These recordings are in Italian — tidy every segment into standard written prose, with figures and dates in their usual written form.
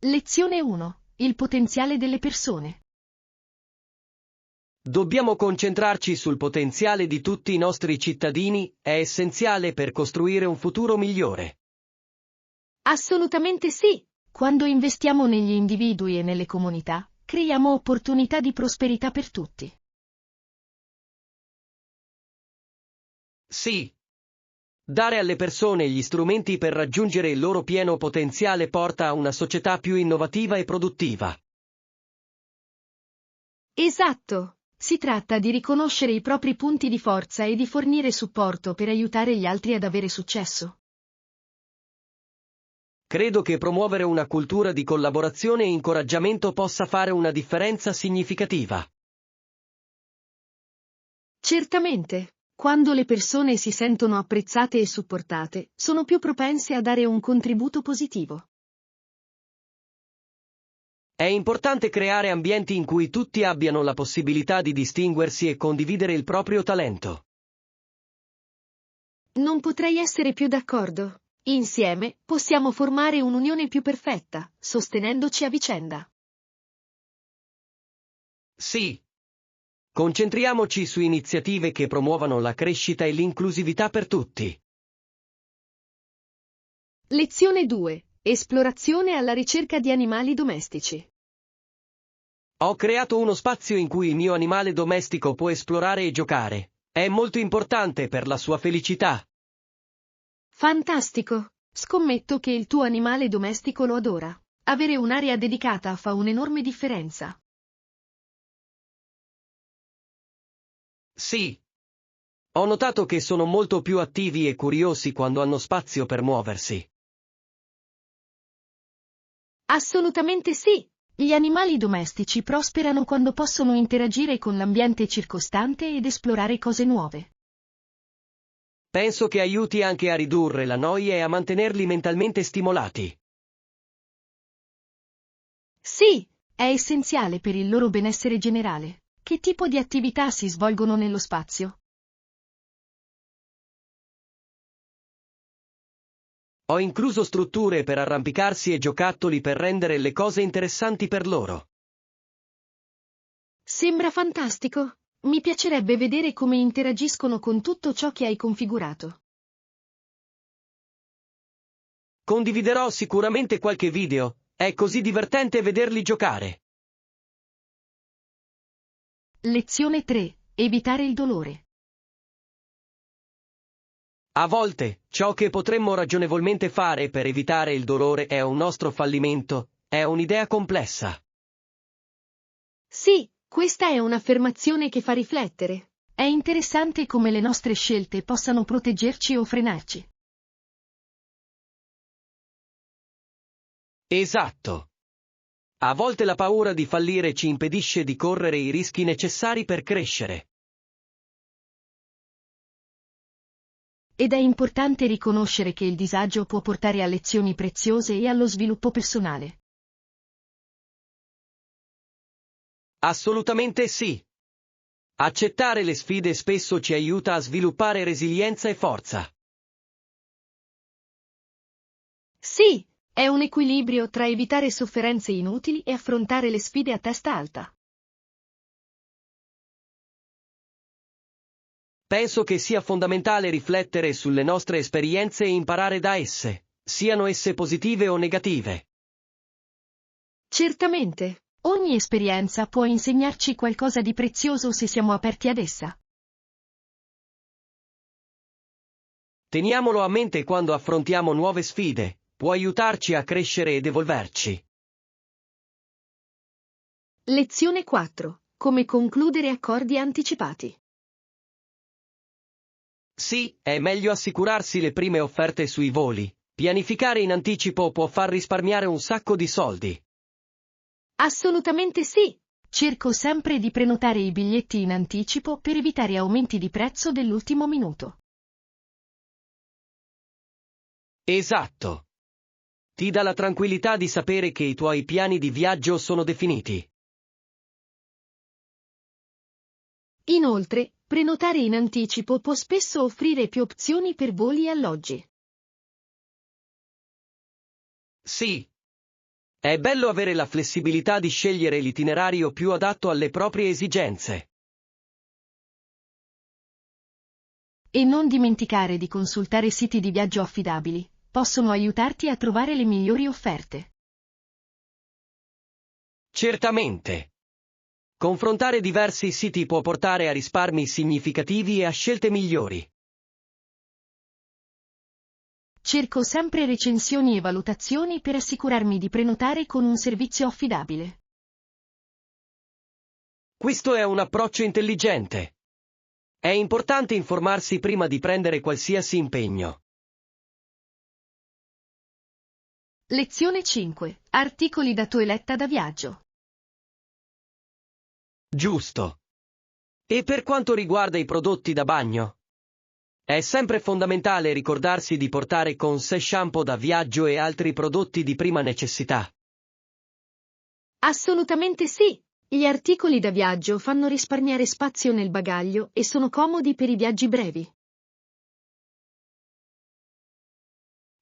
Lezione 1. Il potenziale delle persone. Dobbiamo concentrarci sul potenziale di tutti i nostri cittadini, è essenziale per costruire un futuro migliore. Assolutamente sì. Quando investiamo negli individui e nelle comunità, creiamo opportunità di prosperità per tutti. Sì. Dare alle persone gli strumenti per raggiungere il loro pieno potenziale porta a una società più innovativa e produttiva. Esatto. Si tratta di riconoscere i propri punti di forza e di fornire supporto per aiutare gli altri ad avere successo. Credo che promuovere una cultura di collaborazione e incoraggiamento possa fare una differenza significativa. Certamente. Quando le persone si sentono apprezzate e supportate, sono più propense a dare un contributo positivo. È importante creare ambienti in cui tutti abbiano la possibilità di distinguersi e condividere il proprio talento. Non potrei essere più d'accordo. Insieme possiamo formare un'unione più perfetta, sostenendoci a vicenda. Sì. Concentriamoci su iniziative che promuovano la crescita e l'inclusività per tutti. Lezione 2. Esplorazione alla ricerca di animali domestici. Ho creato uno spazio in cui il mio animale domestico può esplorare e giocare. È molto importante per la sua felicità. Fantastico! Scommetto che il tuo animale domestico lo adora. Avere un'area dedicata fa un'enorme differenza. Sì. Ho notato che sono molto più attivi e curiosi quando hanno spazio per muoversi. Assolutamente sì! Gli animali domestici prosperano quando possono interagire con l'ambiente circostante ed esplorare cose nuove. Penso che aiuti anche a ridurre la noia e a mantenerli mentalmente stimolati. Sì, è essenziale per il loro benessere generale. Che tipo di attività si svolgono nello spazio? Ho incluso strutture per arrampicarsi e giocattoli per rendere le cose interessanti per loro. Sembra fantastico! Mi piacerebbe vedere come interagiscono con tutto ciò che hai configurato. Condividerò sicuramente qualche video, è così divertente vederli giocare. Lezione 3. Evitare il dolore. A volte, ciò che potremmo ragionevolmente fare per evitare il dolore è un nostro fallimento, è un'idea complessa. Sì, questa è un'affermazione che fa riflettere. È interessante come le nostre scelte possano proteggerci o frenarci. Esatto. A volte la paura di fallire ci impedisce di correre i rischi necessari per crescere. Ed è importante riconoscere che il disagio può portare a lezioni preziose e allo sviluppo personale. Assolutamente sì. Accettare le sfide spesso ci aiuta a sviluppare resilienza e forza. Sì, è un equilibrio tra evitare sofferenze inutili e affrontare le sfide a testa alta. Penso che sia fondamentale riflettere sulle nostre esperienze e imparare da esse, siano esse positive o negative. Certamente, ogni esperienza può insegnarci qualcosa di prezioso se siamo aperti ad essa. Teniamolo a mente quando affrontiamo nuove sfide, può aiutarci a crescere ed evolverci. Lezione 4. Come concludere accordi anticipati. Sì, è meglio assicurarsi le prime offerte sui voli. Pianificare in anticipo può far risparmiare un sacco di soldi. Assolutamente sì! Cerco sempre di prenotare i biglietti in anticipo per evitare aumenti di prezzo dell'ultimo minuto. Esatto. Ti dà la tranquillità di sapere che i tuoi piani di viaggio sono definiti. Inoltre, prenotare in anticipo può spesso offrire più opzioni per voli e alloggi. Sì. È bello avere la flessibilità di scegliere l'itinerario più adatto alle proprie esigenze. E non dimenticare di consultare siti di viaggio affidabili, possono aiutarti a trovare le migliori offerte. Certamente. Confrontare diversi siti può portare a risparmi significativi e a scelte migliori. Cerco sempre recensioni e valutazioni per assicurarmi di prenotare con un servizio affidabile. Questo è un approccio intelligente. È importante informarsi prima di prendere qualsiasi impegno. Lezione 5. Articoli da toeletta da viaggio. Giusto. E per quanto riguarda i prodotti da bagno? È sempre fondamentale ricordarsi di portare con sé shampoo da viaggio e altri prodotti di prima necessità. Assolutamente sì! Gli articoli da viaggio fanno risparmiare spazio nel bagaglio e sono comodi per i viaggi brevi.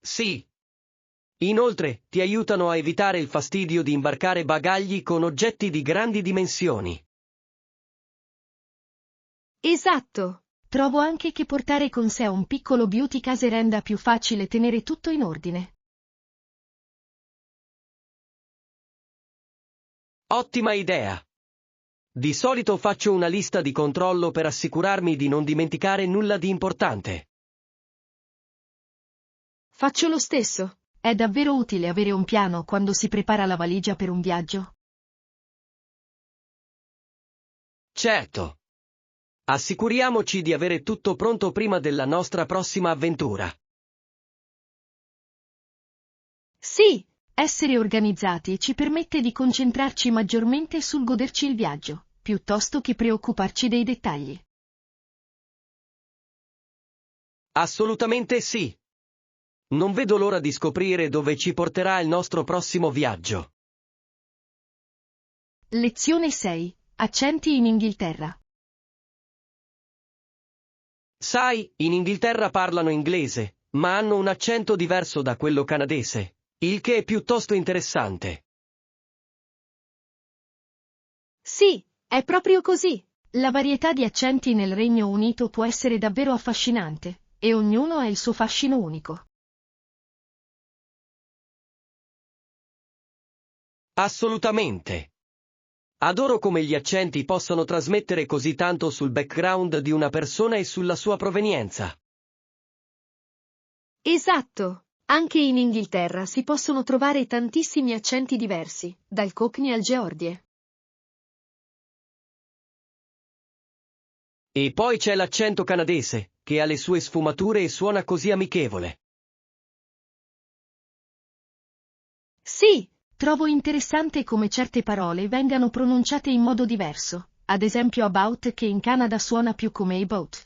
Sì. Inoltre, ti aiutano a evitare il fastidio di imbarcare bagagli con oggetti di grandi dimensioni. Esatto! Trovo anche che portare con sé un piccolo beauty case renda più facile tenere tutto in ordine. Ottima idea! Di solito faccio una lista di controllo per assicurarmi di non dimenticare nulla di importante. Faccio lo stesso. È davvero utile avere un piano quando si prepara la valigia per un viaggio. Certo. Assicuriamoci di avere tutto pronto prima della nostra prossima avventura. Sì, essere organizzati ci permette di concentrarci maggiormente sul goderci il viaggio, piuttosto che preoccuparci dei dettagli. Assolutamente sì. Non vedo l'ora di scoprire dove ci porterà il nostro prossimo viaggio. Lezione 6. Accenti in Inghilterra. Sai, in Inghilterra parlano inglese, ma hanno un accento diverso da quello canadese, il che è piuttosto interessante. Sì, è proprio così. La varietà di accenti nel Regno Unito può essere davvero affascinante, e ognuno ha il suo fascino unico. Assolutamente. Adoro come gli accenti possono trasmettere così tanto sul background di una persona e sulla sua provenienza. Esatto! Anche in Inghilterra si possono trovare tantissimi accenti diversi, dal Cockney al Geordie. E poi c'è l'accento canadese, che ha le sue sfumature e suona così amichevole. Sì! Trovo interessante come certe parole vengano pronunciate in modo diverso, ad esempio about che in Canada suona più come about.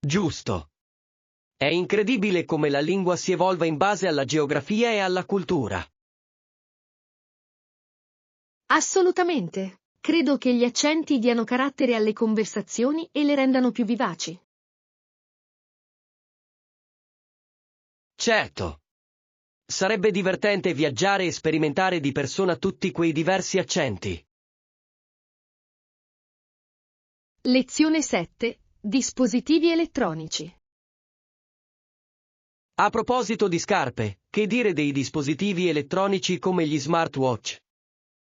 Giusto. È incredibile come la lingua si evolva in base alla geografia e alla cultura. Assolutamente. Credo che gli accenti diano carattere alle conversazioni e le rendano più vivaci. Certo. Sarebbe divertente viaggiare e sperimentare di persona tutti quei diversi accenti. Lezione 7. Dispositivi elettronici. A proposito di scarpe, che dire dei dispositivi elettronici come gli smartwatch?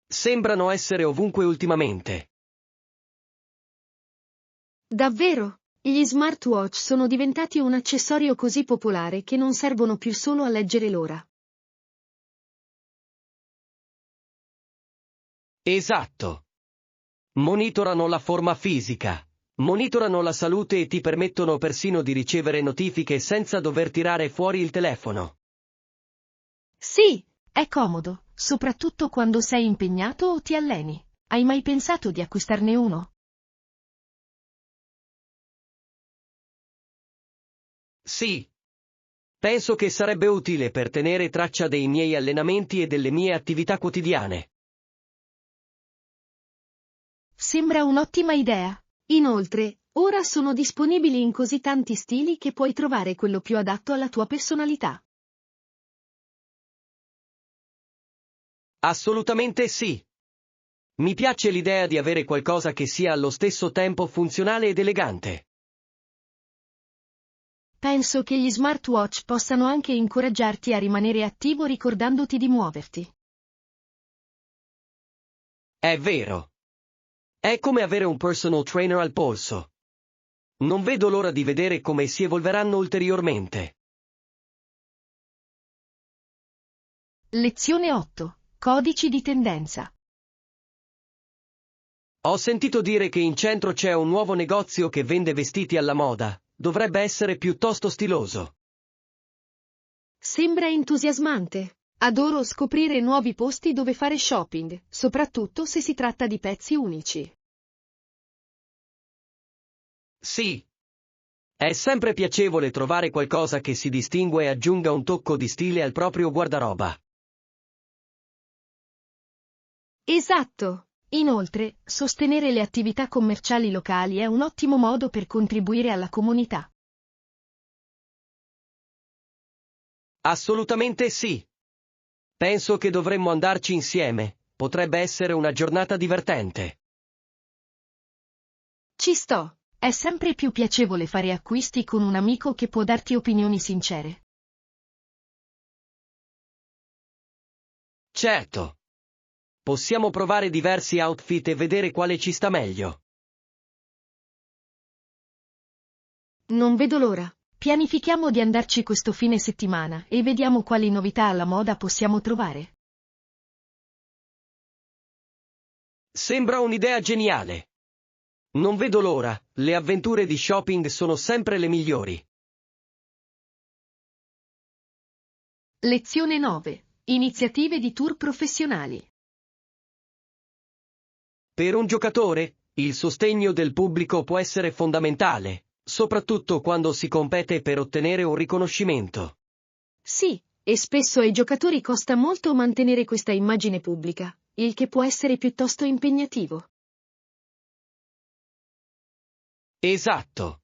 Sembrano essere ovunque ultimamente. Davvero? Gli smartwatch sono diventati un accessorio così popolare che non servono più solo a leggere l'ora. Esatto. Monitorano la forma fisica, monitorano la salute e ti permettono persino di ricevere notifiche senza dover tirare fuori il telefono. Sì, è comodo, soprattutto quando sei impegnato o ti alleni. Hai mai pensato di acquistarne uno? Sì. Penso che sarebbe utile per tenere traccia dei miei allenamenti e delle mie attività quotidiane. Sembra un'ottima idea. Inoltre, ora sono disponibili in così tanti stili che puoi trovare quello più adatto alla tua personalità. Assolutamente sì. Mi piace l'idea di avere qualcosa che sia allo stesso tempo funzionale ed elegante. Penso che gli smartwatch possano anche incoraggiarti a rimanere attivo ricordandoti di muoverti. È vero. È come avere un personal trainer al polso. Non vedo l'ora di vedere come si evolveranno ulteriormente. Lezione 8. Codici di tendenza. Ho sentito dire che in centro c'è un nuovo negozio che vende vestiti alla moda. Dovrebbe essere piuttosto stiloso. Sembra entusiasmante. Adoro scoprire nuovi posti dove fare shopping, soprattutto se si tratta di pezzi unici. Sì. È sempre piacevole trovare qualcosa che si distingue e aggiunga un tocco di stile al proprio guardaroba. Esatto. Inoltre, sostenere le attività commerciali locali è un ottimo modo per contribuire alla comunità. Assolutamente sì. Penso che dovremmo andarci insieme. Potrebbe essere una giornata divertente. Ci sto. È sempre più piacevole fare acquisti con un amico che può darti opinioni sincere. Certo. Possiamo provare diversi outfit e vedere quale ci sta meglio. Non vedo l'ora. Pianifichiamo di andarci questo fine settimana e vediamo quali novità alla moda possiamo trovare. Sembra un'idea geniale. Non vedo l'ora, le avventure di shopping sono sempre le migliori. Lezione 9. Iniziative di tour professionali. Per un giocatore, il sostegno del pubblico può essere fondamentale, soprattutto quando si compete per ottenere un riconoscimento. Sì, e spesso ai giocatori costa molto mantenere questa immagine pubblica, il che può essere piuttosto impegnativo. Esatto.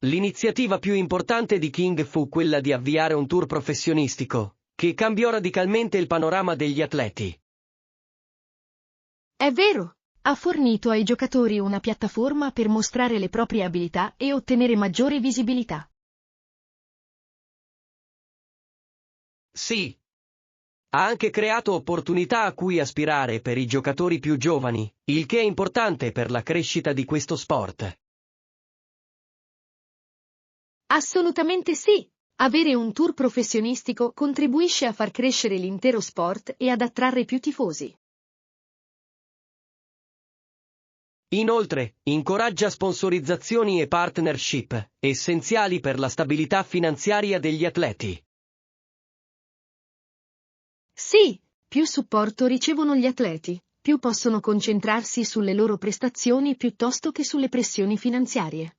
L'iniziativa più importante di King fu quella di avviare un tour professionistico, che cambiò radicalmente il panorama degli atleti. È vero, ha fornito ai giocatori una piattaforma per mostrare le proprie abilità e ottenere maggiore visibilità. Sì. Ha anche creato opportunità a cui aspirare per i giocatori più giovani, il che è importante per la crescita di questo sport. Assolutamente sì. Avere un tour professionistico contribuisce a far crescere l'intero sport e ad attrarre più tifosi. Inoltre, incoraggia sponsorizzazioni e partnership, essenziali per la stabilità finanziaria degli atleti. Sì, più supporto ricevono gli atleti, più possono concentrarsi sulle loro prestazioni piuttosto che sulle pressioni finanziarie.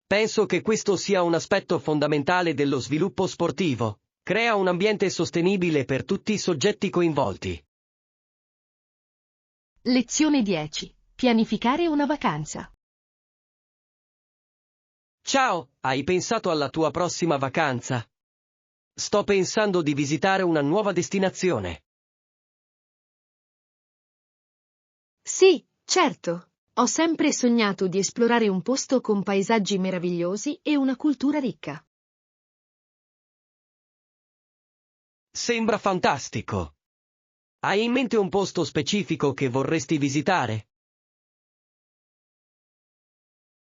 Penso che questo sia un aspetto fondamentale dello sviluppo sportivo. Crea un ambiente sostenibile per tutti i soggetti coinvolti. Lezione 10. Pianificare una vacanza. Ciao, hai pensato alla tua prossima vacanza? Sto pensando di visitare una nuova destinazione. Sì, certo. Ho sempre sognato di esplorare un posto con paesaggi meravigliosi e una cultura ricca. Sembra fantastico. Hai in mente un posto specifico che vorresti visitare?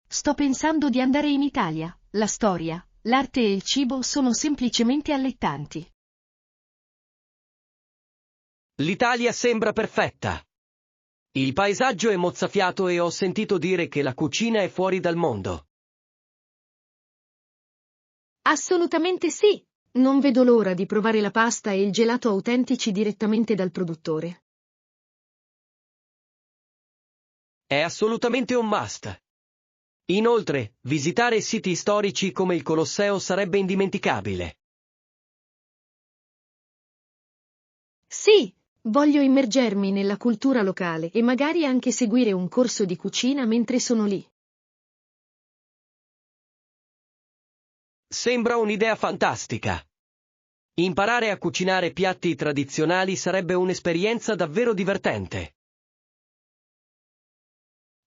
Sto pensando di andare in Italia. La storia, l'arte e il cibo sono semplicemente allettanti. L'Italia sembra perfetta. Il paesaggio è mozzafiato e ho sentito dire che la cucina è fuori dal mondo. Assolutamente sì. Non vedo l'ora di provare la pasta e il gelato autentici direttamente dal produttore. È assolutamente un must. Inoltre, visitare siti storici come il Colosseo sarebbe indimenticabile. Sì, voglio immergermi nella cultura locale e magari anche seguire un corso di cucina mentre sono lì. Sembra un'idea fantastica. Imparare a cucinare piatti tradizionali sarebbe un'esperienza davvero divertente.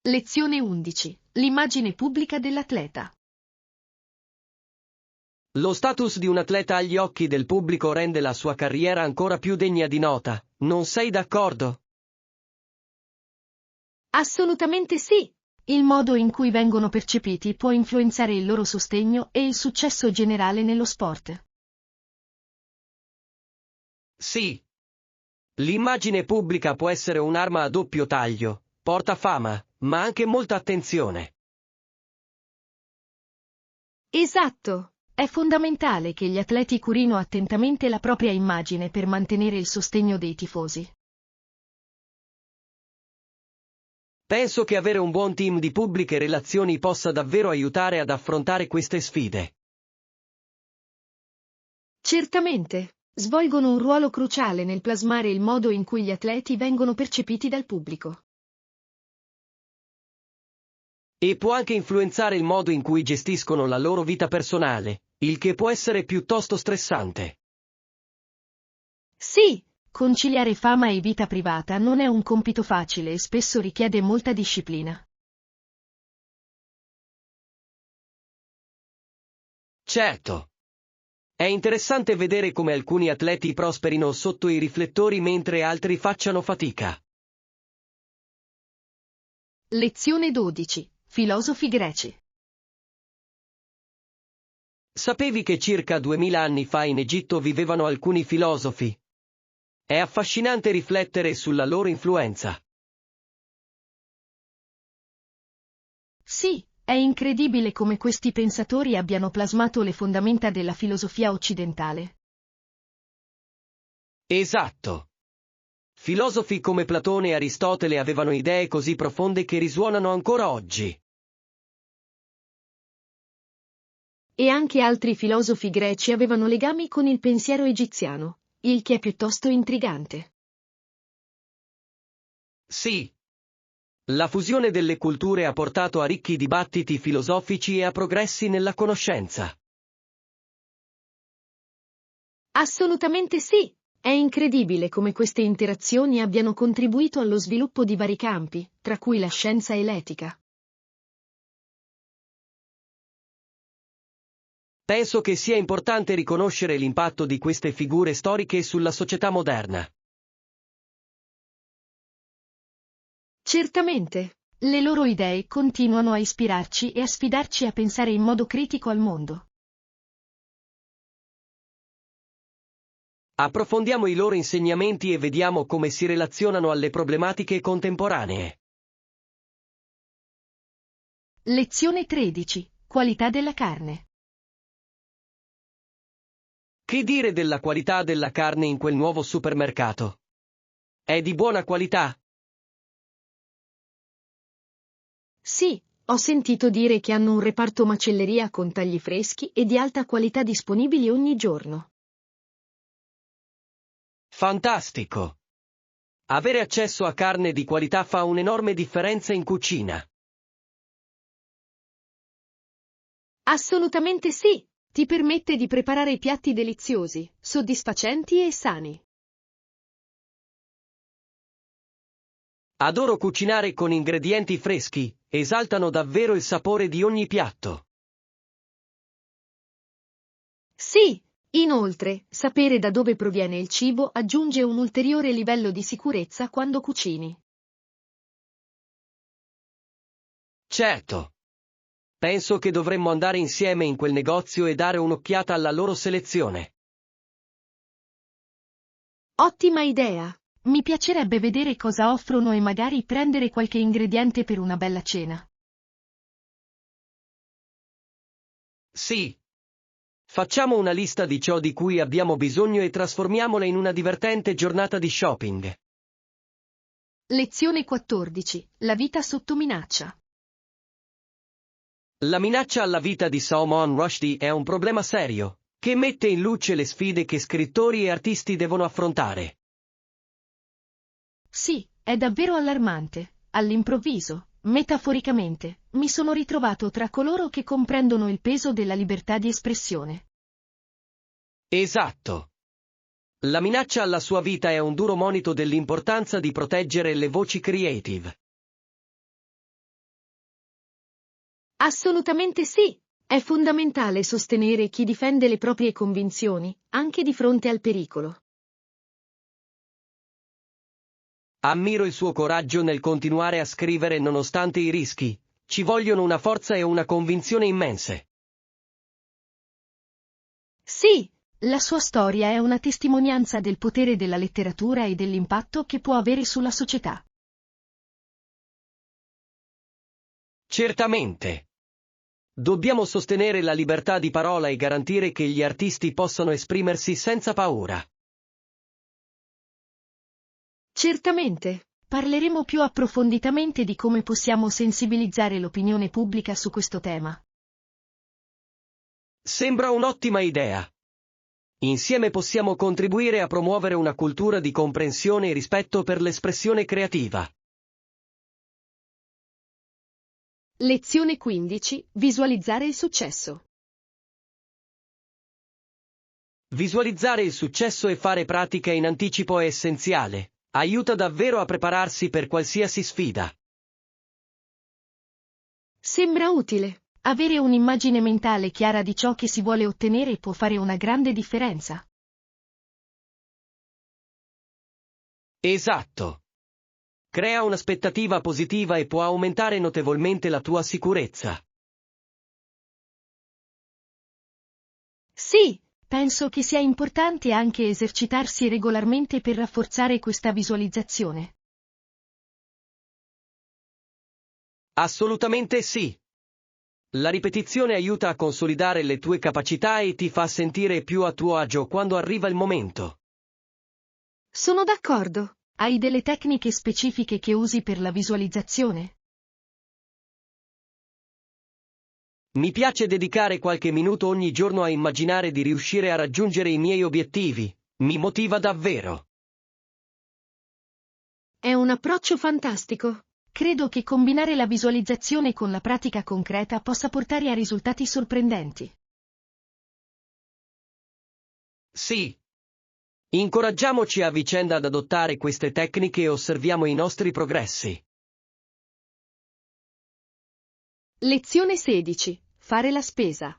Lezione 11. L'immagine pubblica dell'atleta. Lo status di un atleta agli occhi del pubblico rende la sua carriera ancora più degna di nota, non sei d'accordo? Assolutamente sì. Il modo in cui vengono percepiti può influenzare il loro sostegno e il successo generale nello sport. Sì. L'immagine pubblica può essere un'arma a doppio taglio, porta fama, ma anche molta attenzione. Esatto. È fondamentale che gli atleti curino attentamente la propria immagine per mantenere il sostegno dei tifosi. Penso che avere un buon team di pubbliche relazioni possa davvero aiutare ad affrontare queste sfide. Certamente, svolgono un ruolo cruciale nel plasmare il modo in cui gli atleti vengono percepiti dal pubblico. E può anche influenzare il modo in cui gestiscono la loro vita personale, il che può essere piuttosto stressante. Sì, conciliare fama e vita privata non è un compito facile e spesso richiede molta disciplina. Certo. È interessante vedere come alcuni atleti prosperino sotto i riflettori mentre altri facciano fatica. Lezione 12. Filosofi greci. Sapevi che circa 2000 anni fa in Egitto vivevano alcuni filosofi? È affascinante riflettere sulla loro influenza. Sì, è incredibile come questi pensatori abbiano plasmato le fondamenta della filosofia occidentale. Esatto. Filosofi come Platone e Aristotele avevano idee così profonde che risuonano ancora oggi. E anche altri filosofi greci avevano legami con il pensiero egiziano, il che è piuttosto intrigante. Sì. La fusione delle culture ha portato a ricchi dibattiti filosofici e a progressi nella conoscenza. Assolutamente sì. È incredibile come queste interazioni abbiano contribuito allo sviluppo di vari campi, tra cui la scienza e l'etica. Penso che sia importante riconoscere l'impatto di queste figure storiche sulla società moderna. Certamente, le loro idee continuano a ispirarci e a sfidarci a pensare in modo critico al mondo. Approfondiamo i loro insegnamenti e vediamo come si relazionano alle problematiche contemporanee. Lezione 13. Qualità della carne. Che dire della qualità della carne in quel nuovo supermercato? È di buona qualità? Sì, ho sentito dire che hanno un reparto macelleria con tagli freschi e di alta qualità disponibili ogni giorno. Fantastico! Avere accesso a carne di qualità fa un'enorme differenza in cucina. Assolutamente sì! Ti permette di preparare piatti deliziosi, soddisfacenti e sani. Adoro cucinare con ingredienti freschi, esaltano davvero il sapore di ogni piatto. Sì! Inoltre, sapere da dove proviene il cibo aggiunge un ulteriore livello di sicurezza quando cucini. Certo. Penso che dovremmo andare insieme in quel negozio e dare un'occhiata alla loro selezione. Ottima idea! Mi piacerebbe vedere cosa offrono e magari prendere qualche ingrediente per una bella cena. Sì. Facciamo una lista di ciò di cui abbiamo bisogno e trasformiamola in una divertente giornata di shopping. Lezione 14. La vita sotto minaccia. La minaccia alla vita di Salman Rushdie è un problema serio, che mette in luce le sfide che scrittori e artisti devono affrontare. Sì, è davvero allarmante. All'improvviso, metaforicamente, mi sono ritrovato tra coloro che comprendono il peso della libertà di espressione. Esatto. La minaccia alla sua vita è un duro monito dell'importanza di proteggere le voci creative. Assolutamente sì. È fondamentale sostenere chi difende le proprie convinzioni, anche di fronte al pericolo. Ammiro il suo coraggio nel continuare a scrivere nonostante i rischi. Ci vogliono una forza e una convinzione immense. Sì, la sua storia è una testimonianza del potere della letteratura e dell'impatto che può avere sulla società. Certamente. Dobbiamo sostenere la libertà di parola e garantire che gli artisti possano esprimersi senza paura. Certamente. Parleremo più approfonditamente di come possiamo sensibilizzare l'opinione pubblica su questo tema. Sembra un'ottima idea. Insieme possiamo contribuire a promuovere una cultura di comprensione e rispetto per l'espressione creativa. Lezione 15. Visualizzare il successo. Visualizzare il successo e fare pratica in anticipo è essenziale. Aiuta davvero a prepararsi per qualsiasi sfida. Sembra utile. Avere un'immagine mentale chiara di ciò che si vuole ottenere può fare una grande differenza. Esatto. Crea un'aspettativa positiva e può aumentare notevolmente la tua sicurezza. Sì, penso che sia importante anche esercitarsi regolarmente per rafforzare questa visualizzazione. Assolutamente sì. La ripetizione aiuta a consolidare le tue capacità e ti fa sentire più a tuo agio quando arriva il momento. Sono d'accordo. Hai delle tecniche specifiche che usi per la visualizzazione? Mi piace dedicare qualche minuto ogni giorno a immaginare di riuscire a raggiungere i miei obiettivi. Mi motiva davvero. È un approccio fantastico. Credo che combinare la visualizzazione con la pratica concreta possa portare a risultati sorprendenti. Sì. Incoraggiamoci a vicenda ad adottare queste tecniche e osserviamo i nostri progressi. Lezione 16. Fare la spesa.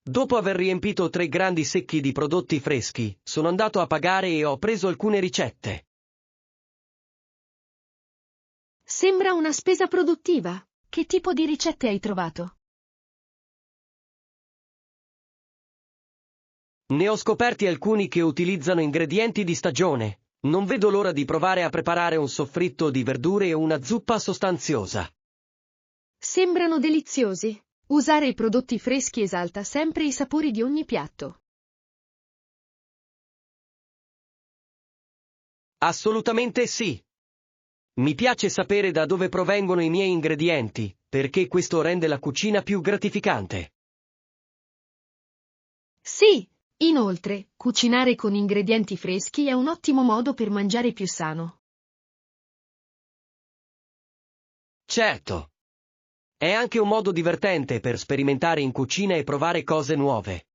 Dopo aver riempito 3 grandi secchi di prodotti freschi, sono andato a pagare e ho preso alcune ricette. Sembra una spesa produttiva. Che tipo di ricette hai trovato? Ne ho scoperti alcuni che utilizzano ingredienti di stagione. Non vedo l'ora di provare a preparare un soffritto di verdure e una zuppa sostanziosa. Sembrano deliziosi. Usare i prodotti freschi esalta sempre i sapori di ogni piatto. Assolutamente sì. Mi piace sapere da dove provengono i miei ingredienti, perché questo rende la cucina più gratificante. Sì, inoltre, cucinare con ingredienti freschi è un ottimo modo per mangiare più sano. Certo. È anche un modo divertente per sperimentare in cucina e provare cose nuove.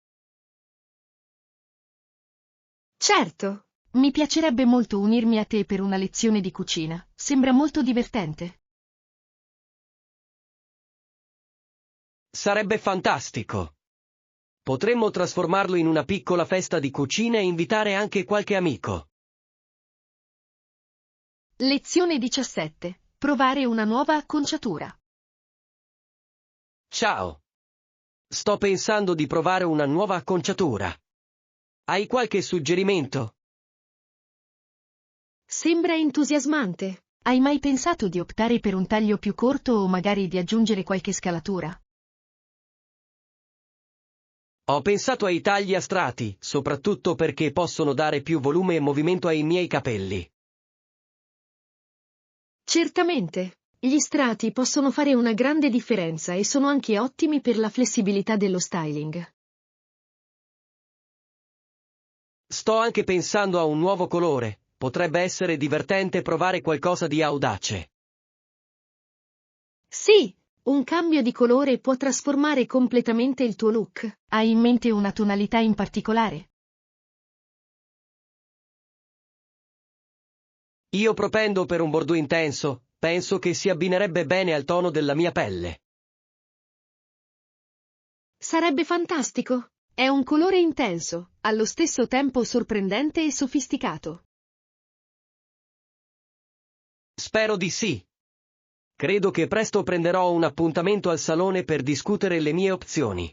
Certo, mi piacerebbe molto unirmi a te per una lezione di cucina. Sembra molto divertente. Sarebbe fantastico. Potremmo trasformarlo in una piccola festa di cucina e invitare anche qualche amico. Lezione 17. Provare una nuova acconciatura. Ciao. Sto pensando di provare una nuova acconciatura. Hai qualche suggerimento? Sembra entusiasmante. Hai mai pensato di optare per un taglio più corto o magari di aggiungere qualche scalatura? Ho pensato ai tagli a strati, soprattutto perché possono dare più volume e movimento ai miei capelli. Certamente. Gli strati possono fare una grande differenza e sono anche ottimi per la flessibilità dello styling. Sto anche pensando a un nuovo colore. Potrebbe essere divertente provare qualcosa di audace. Sì, Un cambio di colore può trasformare completamente il tuo look. Hai in mente una tonalità in particolare? Io propendo per un bordeaux intenso, penso che si abbinerebbe bene al tono della mia pelle. Sarebbe fantastico! È un colore intenso, allo stesso tempo sorprendente e sofisticato. Spero di sì. Credo che presto prenderò un appuntamento al salone per discutere le mie opzioni.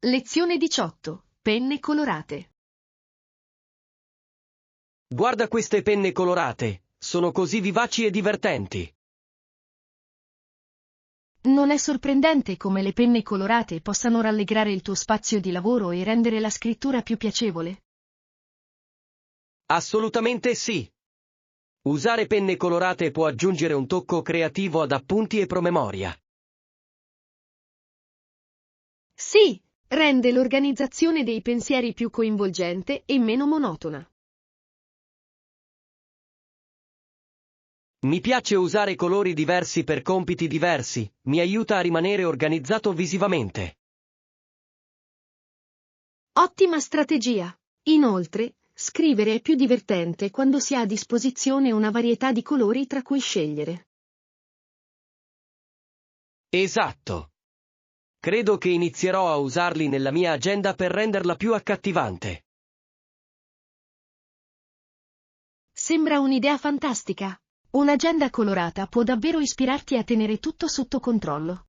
Lezione 18. Penne colorate. Guarda queste penne colorate, sono così vivaci e divertenti. Non è sorprendente come le penne colorate possano rallegrare il tuo spazio di lavoro e rendere la scrittura più piacevole? Assolutamente sì. Usare penne colorate può aggiungere un tocco creativo ad appunti e promemoria. Sì, rende l'organizzazione dei pensieri più coinvolgente e meno monotona. Mi piace usare colori diversi per compiti diversi, mi aiuta a rimanere organizzato visivamente. Ottima strategia! Inoltre, scrivere è più divertente quando si ha a disposizione una varietà di colori tra cui scegliere. Esatto. Credo che inizierò a usarli nella mia agenda per renderla più accattivante. Sembra un'idea fantastica! Un'agenda colorata può davvero ispirarti a tenere tutto sotto controllo.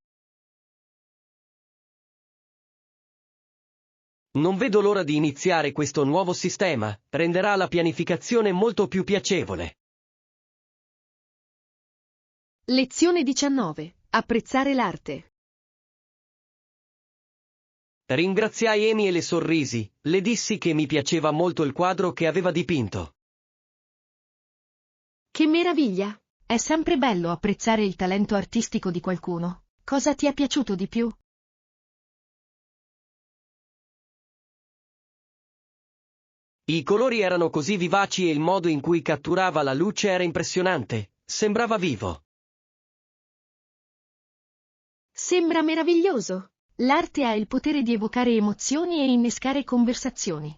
Non vedo l'ora di iniziare questo nuovo sistema, renderà la pianificazione molto più piacevole. Lezione 19. Apprezzare l'arte. Ringraziai Amy e le sorrisi, le dissi che mi piaceva molto il quadro che aveva dipinto. Che meraviglia! È sempre bello apprezzare il talento artistico di qualcuno. Cosa ti è piaciuto di più? I colori erano così vivaci e il modo in cui catturava la luce era impressionante, sembrava vivo. Sembra meraviglioso! L'arte ha il potere di evocare emozioni e innescare conversazioni.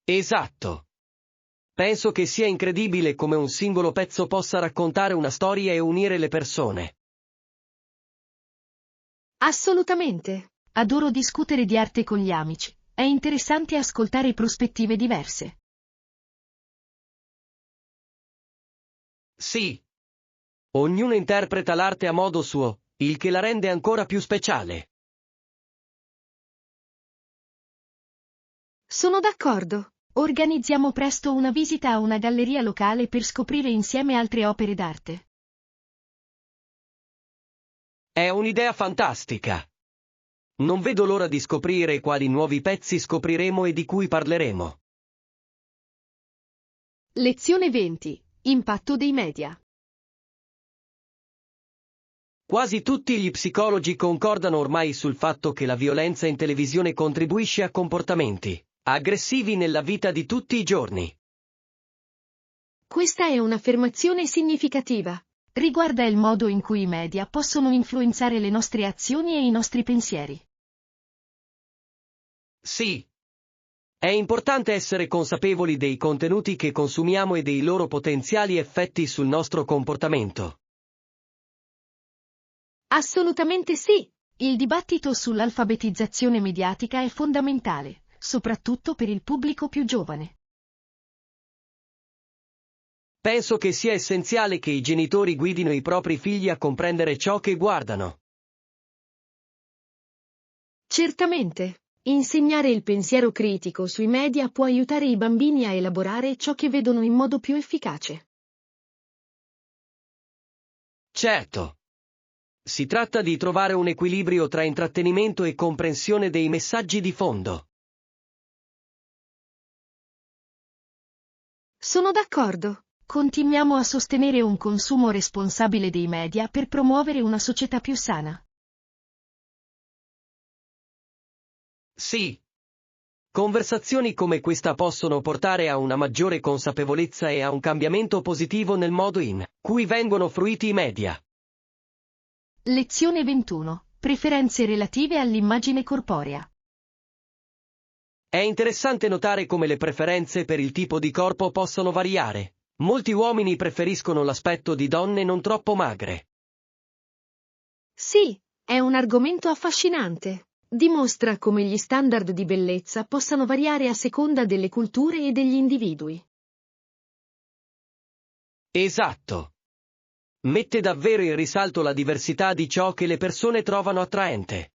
Esatto. Penso che sia incredibile come un singolo pezzo possa raccontare una storia e unire le persone. Assolutamente! Adoro discutere di arte con gli amici. È interessante ascoltare prospettive diverse. Sì. Ognuno interpreta l'arte a modo suo, il che la rende ancora più speciale. Sono d'accordo. Organizziamo presto una visita a una galleria locale per scoprire insieme altre opere d'arte. È un'idea fantastica. Non vedo l'ora di scoprire quali nuovi pezzi scopriremo e di cui parleremo. Lezione 20. Impatto dei media. Quasi tutti gli psicologi concordano ormai sul fatto che la violenza in televisione contribuisce a comportamenti aggressivi nella vita di tutti i giorni. Questa è un'affermazione significativa. Riguarda il modo in cui i media possono influenzare le nostre azioni e i nostri pensieri. Sì. È importante essere consapevoli dei contenuti che consumiamo e dei loro potenziali effetti sul nostro comportamento. Assolutamente sì! Il dibattito sull'alfabetizzazione mediatica è fondamentale, soprattutto per il pubblico più giovane. Penso che sia essenziale che i genitori guidino i propri figli a comprendere ciò che guardano. Certamente! Insegnare il pensiero critico sui media può aiutare i bambini a elaborare ciò che vedono in modo più efficace. Certo. Si tratta di trovare un equilibrio tra intrattenimento e comprensione dei messaggi di fondo. Sono d'accordo. Continuiamo a sostenere un consumo responsabile dei media per promuovere una società più sana. Sì. Conversazioni come questa possono portare a una maggiore consapevolezza e a un cambiamento positivo nel modo in cui vengono fruiti i media. Lezione 21. Preferenze relative all'immagine corporea. È interessante notare come le preferenze per il tipo di corpo possono variare. Molti uomini preferiscono l'aspetto di donne non troppo magre. Sì, è un argomento affascinante. Dimostra come gli standard di bellezza possano variare a seconda delle culture e degli individui. Esatto. Mette davvero in risalto la diversità di ciò che le persone trovano attraente.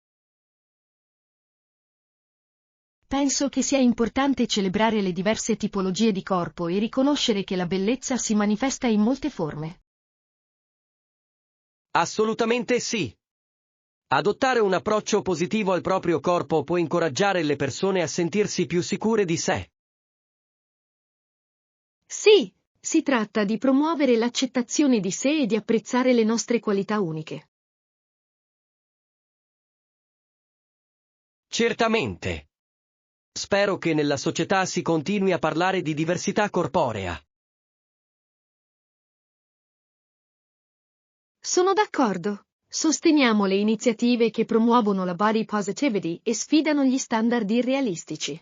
Penso che sia importante celebrare le diverse tipologie di corpo e riconoscere che la bellezza si manifesta in molte forme. Assolutamente sì. Adottare un approccio positivo al proprio corpo può incoraggiare le persone a sentirsi più sicure di sé. Sì, si tratta di promuovere l'accettazione di sé e di apprezzare le nostre qualità uniche. Certamente. Spero che nella società si continui a parlare di diversità corporea. Sono d'accordo. Sosteniamo le iniziative che promuovono la body positivity e sfidano gli standard irrealistici.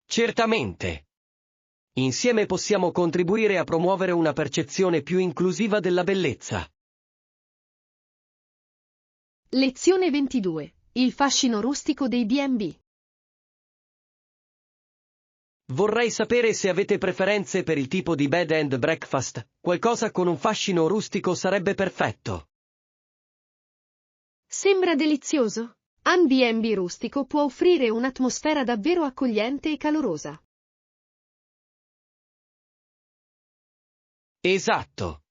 Certamente. Insieme possiamo contribuire a promuovere una percezione più inclusiva della bellezza. Lezione 22. Il fascino rustico dei B&B. Vorrei sapere se avete preferenze per il tipo di bed and breakfast. Qualcosa con un fascino rustico sarebbe perfetto. Sembra delizioso. Un B&B rustico può offrire un'atmosfera davvero accogliente e calorosa. Esatto.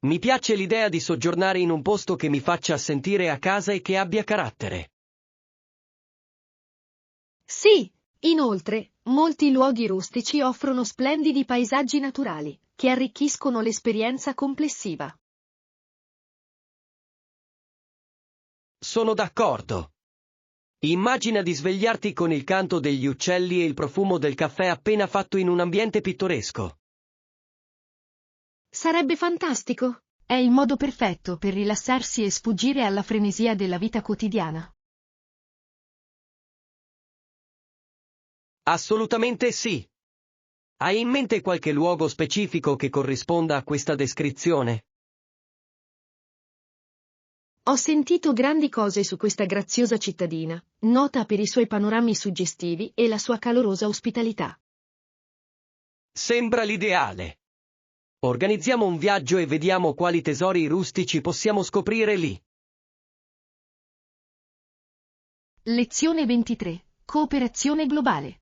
Mi piace l'idea di soggiornare in un posto che mi faccia sentire a casa e che abbia carattere. Sì, inoltre, molti luoghi rustici offrono splendidi paesaggi naturali, che arricchiscono l'esperienza complessiva. Sono d'accordo. Immagina di svegliarti con il canto degli uccelli e il profumo del caffè appena fatto in un ambiente pittoresco. Sarebbe fantastico. È il modo perfetto per rilassarsi e sfuggire alla frenesia della vita quotidiana. Assolutamente sì. Hai in mente qualche luogo specifico che corrisponda a questa descrizione? Ho sentito grandi cose su questa graziosa cittadina, nota per i suoi panorami suggestivi e la sua calorosa ospitalità. Sembra l'ideale. Organizziamo un viaggio e vediamo quali tesori rustici possiamo scoprire lì. Lezione 23. Cooperazione globale.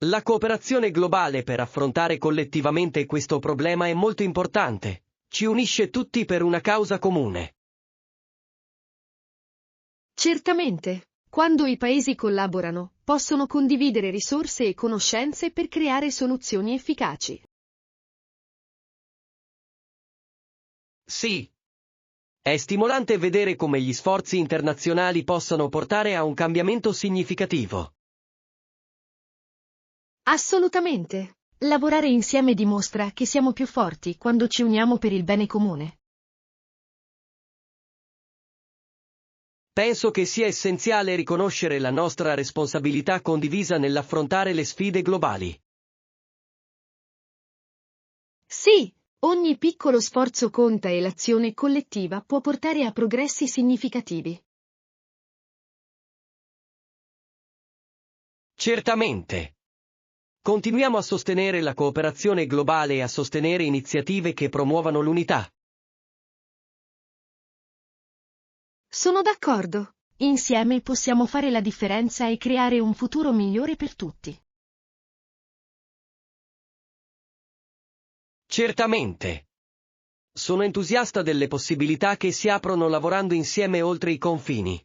La cooperazione globale per affrontare collettivamente questo problema è molto importante. Ci unisce tutti per una causa comune. Certamente, quando i paesi collaborano, possono condividere risorse e conoscenze per creare soluzioni efficaci. Sì. È stimolante vedere come gli sforzi internazionali possano portare a un cambiamento significativo. Assolutamente. Lavorare insieme dimostra che siamo più forti quando ci uniamo per il bene comune. Penso che sia essenziale riconoscere la nostra responsabilità condivisa nell'affrontare le sfide globali. Sì, ogni piccolo sforzo conta e l'azione collettiva può portare a progressi significativi. Certamente. Continuiamo a sostenere la cooperazione globale e a sostenere iniziative che promuovano l'unità. Sono d'accordo. Insieme possiamo fare la differenza e creare un futuro migliore per tutti. Certamente. Sono entusiasta delle possibilità che si aprono lavorando insieme oltre i confini.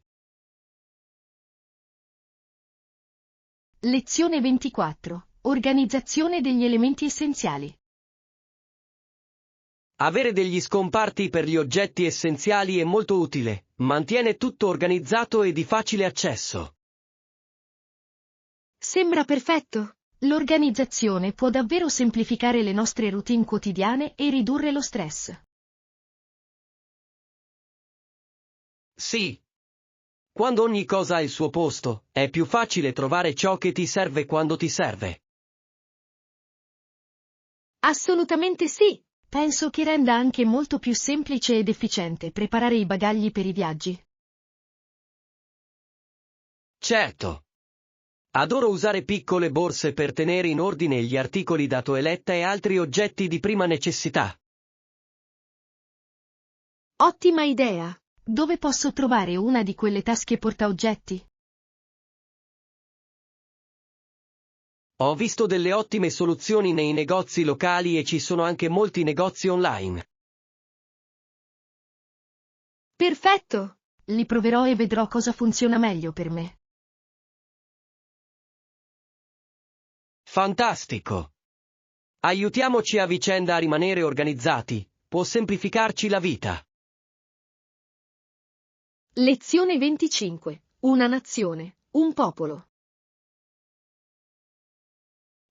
Lezione 24. Organizzazione degli elementi essenziali. Avere degli scomparti per gli oggetti essenziali è molto utile, Mantiene tutto organizzato e di facile accesso. Sembra perfetto. L'organizzazione può davvero semplificare le nostre routine quotidiane e ridurre lo stress. Sì. Quando ogni cosa ha il suo posto, è più facile trovare ciò che ti serve quando ti serve. Assolutamente sì. Penso che renda anche molto più semplice ed efficiente preparare i bagagli per i viaggi. Certo. Adoro usare piccole borse per tenere in ordine gli articoli da toeletta e altri oggetti di prima necessità. Ottima idea! Dove posso trovare una di quelle tasche portaoggetti? Ho visto delle ottime soluzioni nei negozi locali e ci sono anche molti negozi online. Perfetto! Li proverò e vedrò cosa funziona meglio per me. Fantastico! Aiutiamoci a vicenda a rimanere organizzati, può semplificarci la vita. Lezione 25. Una nazione, un popolo.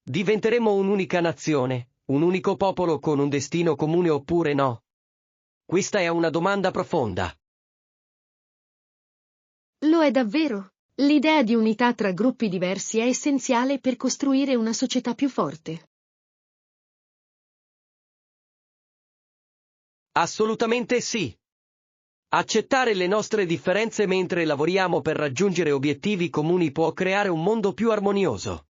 Diventeremo un'unica nazione, un unico popolo con un destino comune oppure no? Questa è una domanda profonda. Lo è davvero. L'idea di unità tra gruppi diversi è essenziale per costruire una società più forte. Assolutamente sì. Accettare le nostre differenze mentre lavoriamo per raggiungere obiettivi comuni può creare un mondo più armonioso.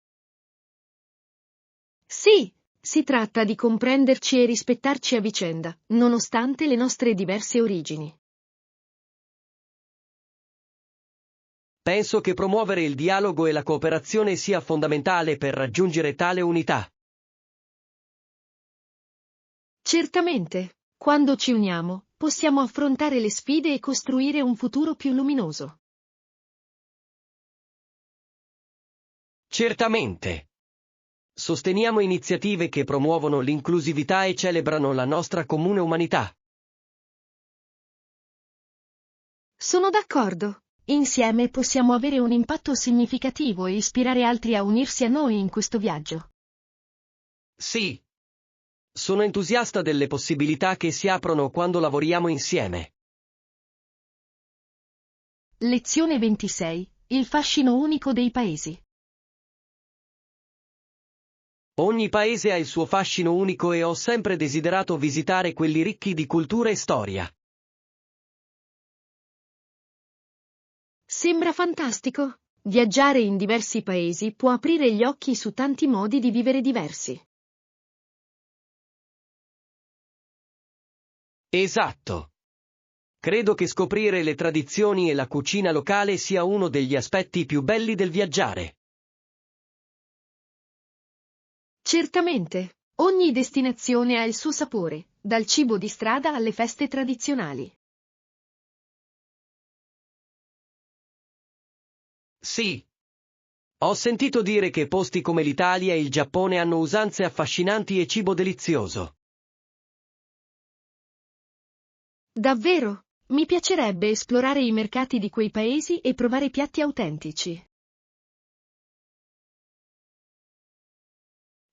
Sì, si tratta di comprenderci e rispettarci a vicenda, nonostante le nostre diverse origini. Penso che promuovere il dialogo e la cooperazione sia fondamentale per raggiungere tale unità. Certamente, quando ci uniamo, possiamo affrontare le sfide e costruire un futuro più luminoso. Certamente. Sosteniamo iniziative che promuovono l'inclusività e celebrano la nostra comune umanità. Sono d'accordo. Insieme possiamo avere un impatto significativo e ispirare altri a unirsi a noi in questo viaggio. Sì. Sono entusiasta delle possibilità che si aprono quando lavoriamo insieme. Lezione 26. Il fascino unico dei paesi. Ogni paese ha il suo fascino unico e ho sempre desiderato visitare quelli ricchi di cultura e storia. Sembra fantastico. Viaggiare in diversi paesi può aprire gli occhi su tanti modi di vivere diversi. Esatto. Credo che scoprire le tradizioni e la cucina locale sia uno degli aspetti più belli del viaggiare. Certamente, ogni destinazione ha il suo sapore, dal cibo di strada alle feste tradizionali. Sì. Ho sentito dire che posti come l'Italia e il Giappone hanno usanze affascinanti e cibo delizioso. Davvero, mi piacerebbe esplorare i mercati di quei paesi e provare piatti autentici.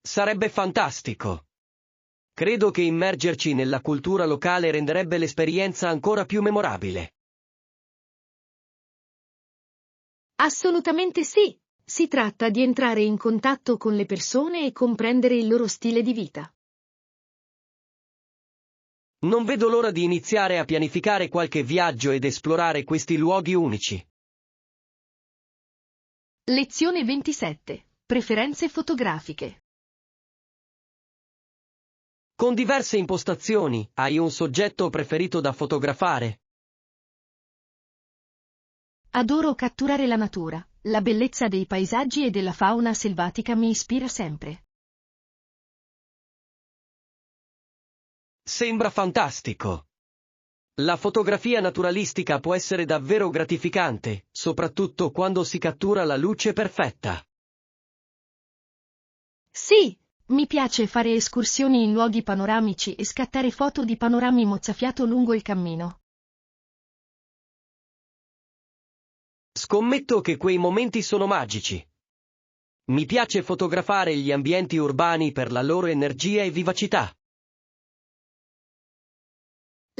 Sarebbe fantastico. Credo che immergerci nella cultura locale renderebbe l'esperienza ancora più memorabile. Assolutamente sì. Si tratta di entrare in contatto con le persone e comprendere il loro stile di vita. Non vedo l'ora di iniziare a pianificare qualche viaggio ed esplorare questi luoghi unici. Lezione 27. Preferenze fotografiche. Con diverse impostazioni, hai un soggetto preferito da fotografare? Adoro catturare la natura, la bellezza dei paesaggi e della fauna selvatica mi ispira sempre. Sembra fantastico. La fotografia naturalistica può essere davvero gratificante, soprattutto quando si cattura la luce perfetta. Sì, mi piace fare escursioni in luoghi panoramici e scattare foto di panorami mozzafiato lungo il cammino. Scommetto che quei momenti sono magici. Mi piace fotografare gli ambienti urbani per la loro energia e vivacità.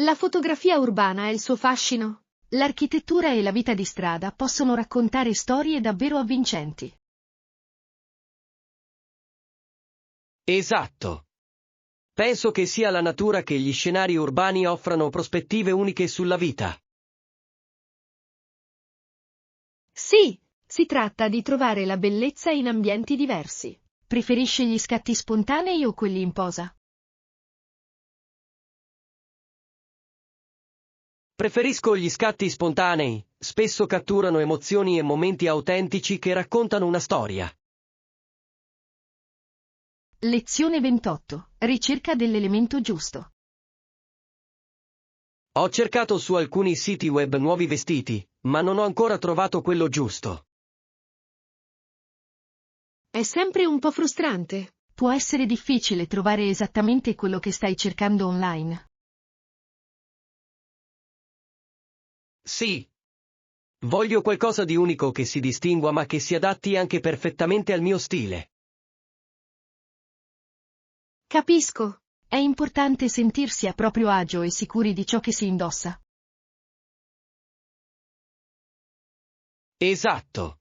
La fotografia urbana ha il suo fascino. L'architettura e la vita di strada possono raccontare storie davvero avvincenti. Esatto. Penso che sia la natura che gli scenari urbani offrano prospettive uniche sulla vita. Sì, si tratta di trovare la bellezza in ambienti diversi. Preferisci gli scatti spontanei o quelli in posa? Preferisco gli scatti spontanei, spesso catturano emozioni e momenti autentici che raccontano una storia. Lezione 28. Ricerca dell'elemento giusto. Ho cercato su alcuni siti web nuovi vestiti, ma non ho ancora trovato quello giusto. È sempre un po' frustrante. Può essere difficile trovare esattamente quello che stai cercando online. Sì. Voglio qualcosa di unico che si distingua ma che si adatti anche perfettamente al mio stile. Capisco. È importante sentirsi a proprio agio e sicuri di ciò che si indossa. Esatto.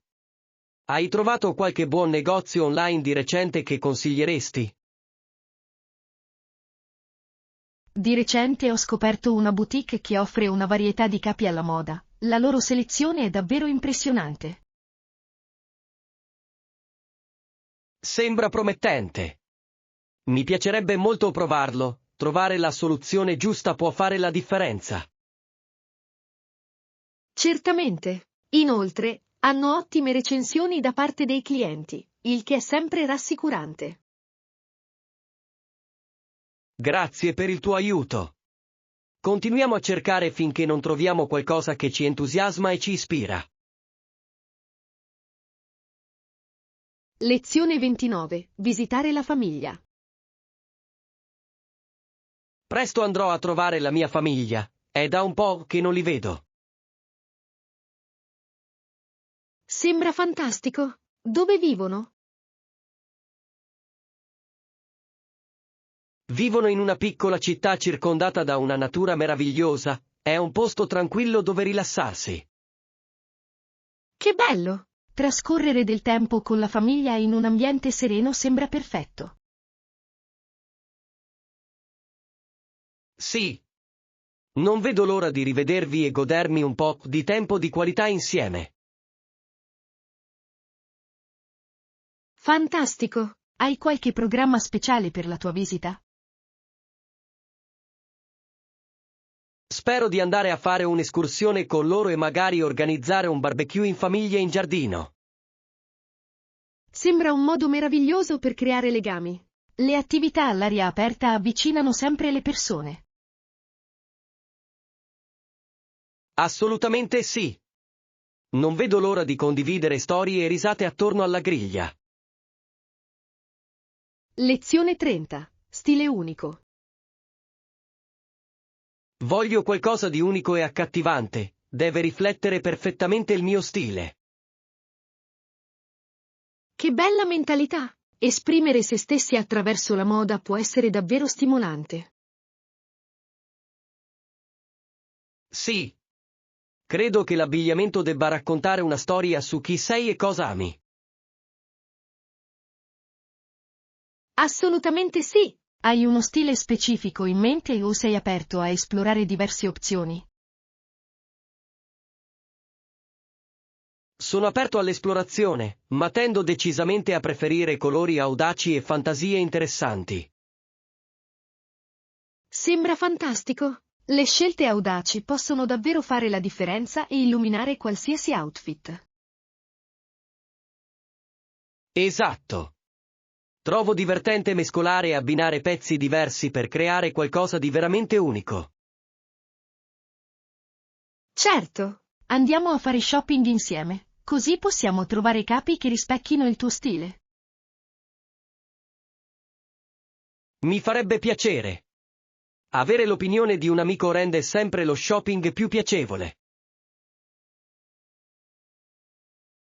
Hai trovato qualche buon negozio online di recente che consiglieresti? Di recente ho scoperto una boutique che offre una varietà di capi alla moda. La loro selezione è davvero impressionante. Sembra promettente. Mi piacerebbe molto provarlo, trovare la soluzione giusta può fare la differenza. Certamente. Inoltre, hanno ottime recensioni da parte dei clienti, il che è sempre rassicurante. Grazie per il tuo aiuto. Continuiamo a cercare finché non troviamo qualcosa che ci entusiasma e ci ispira. Lezione 29. Visitare la famiglia. Presto andrò a trovare la mia famiglia, è da un po' che non li vedo. Sembra fantastico. Dove vivono? Vivono in una piccola città circondata da una natura meravigliosa, è un posto tranquillo dove rilassarsi. Che bello! Trascorrere del tempo con la famiglia in un ambiente sereno sembra perfetto. Sì. Non vedo l'ora di rivedervi e godermi un po' di tempo di qualità insieme. Fantastico! Hai qualche programma speciale per la tua visita? Spero di andare a fare un'escursione con loro e magari organizzare un barbecue in famiglia in giardino. Sembra un modo meraviglioso per creare legami. Le attività all'aria aperta avvicinano sempre le persone. Assolutamente sì. Non vedo l'ora di condividere storie e risate attorno alla griglia. Lezione 30. Stile unico. Voglio qualcosa di unico e accattivante, deve riflettere perfettamente il mio stile. Che bella mentalità! Esprimere se stessi attraverso la moda può essere davvero stimolante. Sì. Credo che l'abbigliamento debba raccontare una storia su chi sei e cosa ami. Assolutamente sì! Hai uno stile specifico in mente o sei aperto a esplorare diverse opzioni? Sono aperto all'esplorazione, ma tendo decisamente a preferire colori audaci e fantasie interessanti. Sembra fantastico! Le scelte audaci possono davvero fare la differenza e illuminare qualsiasi outfit. Esatto. Trovo divertente mescolare e abbinare pezzi diversi per creare qualcosa di veramente unico. Certo! Andiamo a fare shopping insieme, così possiamo trovare capi che rispecchino il tuo stile. Mi farebbe piacere. Avere l'opinione di un amico rende sempre lo shopping più piacevole.